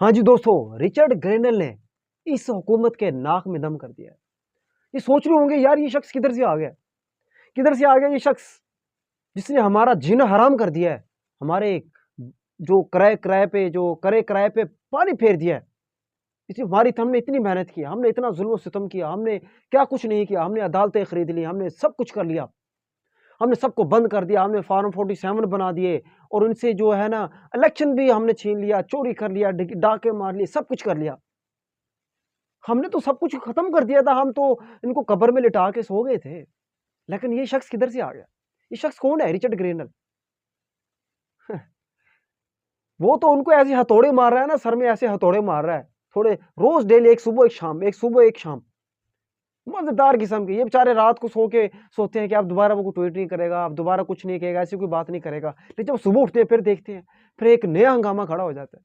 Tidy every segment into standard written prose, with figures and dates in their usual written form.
ہاں جی دوستو، رچرڈ گرینل نے اس حکومت کے ناک میں دم کر دیا ہے۔ یہ سوچ رہے ہوں گے یار یہ شخص کدھر سے آ گیا، کدھر سے آ گیا یہ شخص جس نے ہمارا جینا حرام کر دیا ہے، ہمارے جو کرائے پہ پانی پھیر دیا ہے۔ ہماری ہم نے اتنی محنت کی، ہم نے اتنا ظلم و ستم کیا، ہم نے کیا کچھ نہیں کیا، ہم نے عدالتیں خرید لی، ہم نے سب کچھ کر لیا، ہم نے سب کو بند کر دیا، ہم نے فارم 47 بنا دیے، اور ان سے جو ہے نا الیکشن بھی ہم نے چھین لیا، چوری کر لیا، ڈاکے مار لیے، سب کچھ کر لیا۔ ہم نے تو سب کچھ ختم کر دیا تھا، ہم تو ان کو قبر میں لٹا کے سو گئے تھے، لیکن یہ شخص کدھر سے آ گیا؟ یہ شخص کون ہے؟ رچرڈ گرینل۔ وہ تو ان کو ایسے ہتھوڑے مار رہا ہے نا، سر میں ایسے ہتھوڑے مار رہا ہے تھوڑے روز ڈیلی، ایک صبح ایک شام، ایک صبح ایک شام، مزیدار قسم کے۔ یہ بیچارے رات کو سوتے ہیں کہ اب دوبارہ وہ ٹویٹ نہیں کرے گا، اب دوبارہ کچھ نہیں کہے گا، ایسی کوئی بات نہیں کرے گا، لیکن جب صبح اٹھتے ہیں پھر دیکھتے ہیں پھر ایک نیا ہنگامہ کھڑا ہو جاتا ہے۔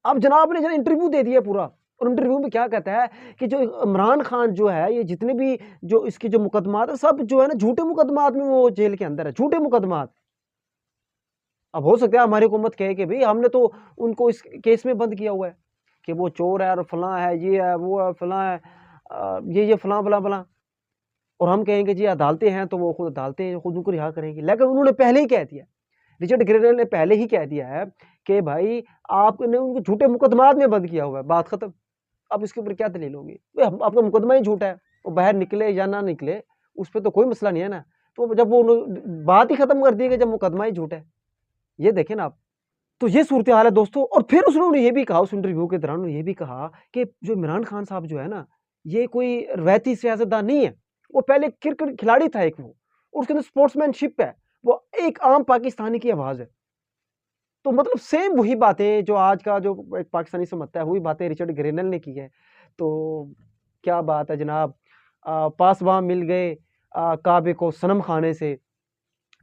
اب جناب نے انٹرویو دے دیا پورا، اور انٹرویو میں کیا کہتا ہے کہ جو عمران خان جو ہے، یہ جتنے بھی جو اس کے جو مقدمات ہیں سب جو ہے نا جھوٹے مقدمات میں وہ جیل کے اندر ہے، جھوٹے مقدمات۔ اب ہو سکتا ہے ہماری حکومت کہے کہ بھئی ہم نے تو ان کو اس کیس میں بند کیا ہوا ہے کہ وہ چور ہے اور فلاں ہے، یہ ہے وہ ہے فلاں ہے، یہ فلاں فلاں فلاں، اور ہم کہیں گے جی عدالتیں ہیں تو وہ خود عدالتیں خود ان کو رہا کریں گی۔ لیکن انہوں نے پہلے ہی کہہ دیا، رچرڈ گرینل نے پہلے ہی کہہ دیا ہے کہ بھائی آپ نے ان کو جھوٹے مقدمات میں بند کیا ہوا ہے، بات ختم۔ اب اس کے اوپر کیا دلیل ہوگی؟ آپ کا مقدمہ ہی جھوٹا ہے، وہ باہر نکلے یا نہ نکلے اس پہ تو کوئی مسئلہ نہیں ہے نا۔ تو جب وہ بات ہی ختم کر دی کہ جب مقدمہ ہی جھوٹا ہے، یہ دیکھیں نا آپ۔ تو یہ صورتحال ہے دوستو۔ اور پھر اس نے یہ بھی کہا، اس انٹرویو کے دوران انہوں نے یہ بھی کہا کہ جو عمران خان صاحب جو ہے نا، یہ کوئی روایتی سیاستدان نہیں ہے، وہ پہلے کرکٹ کھلاڑی تھا ایک، وہ اور اس کے اندر سپورٹس مین شپ ہے، وہ ایک عام پاکستانی کی آواز ہے۔ تو مطلب سیم وہی باتیں جو آج کا جو ایک پاکستانی سمجھتا ہے، وہی باتیں رچرڈ گرینل نے کی ہے۔ تو کیا بات ہے جناب، پاسبان مل گئے کعبے کو صنم خانے سے،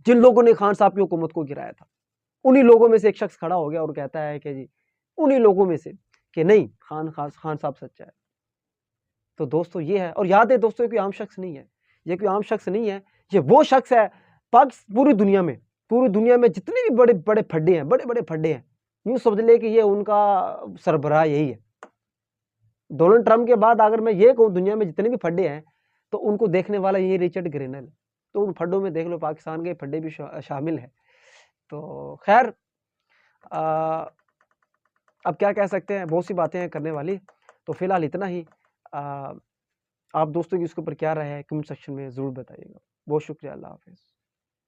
جن لوگوں نے خان صاحب کی حکومت کو گرایا تھا، انہی لوگوں میں سے ایک شخص کھڑا ہو گیا اور کہتا ہے کہ جی انہی لوگوں میں سے کہ نہیں، خان صاحب سچا ہے۔ تو دوستو یہ ہے، اور یاد ہے دوستو یہ کوئی عام شخص نہیں ہے، یہ کوئی عام شخص نہیں ہے، یہ وہ شخص ہے پوری دنیا میں جتنے بھی بڑے بڑے پھڈے ہیں، یوں سمجھ لے کہ یہ ان کا سربراہ یہی ہے۔ ڈونلڈ ٹرمپ کے بعد اگر میں یہ کہوں دنیا میں جتنے بھی پھڈے ہیں تو ان کو دیکھنے والا یہ رچرڈ گرینل ہے۔ تو ان پھڈوں میں دیکھ لو پاکستان کے پھڈے بھی شامل ہیں۔ تو خیر اب کیا کہہ سکتے ہیں، بہت سی باتیں ہیں کرنے والی، تو فی الحال اتنا ہی۔ آپ دوستوں کی اس کے اوپر کیا رائے ہے کمنٹ سیکشن میں ضرور بتائیے گا۔ بہت شکریہ، اللہ حافظ۔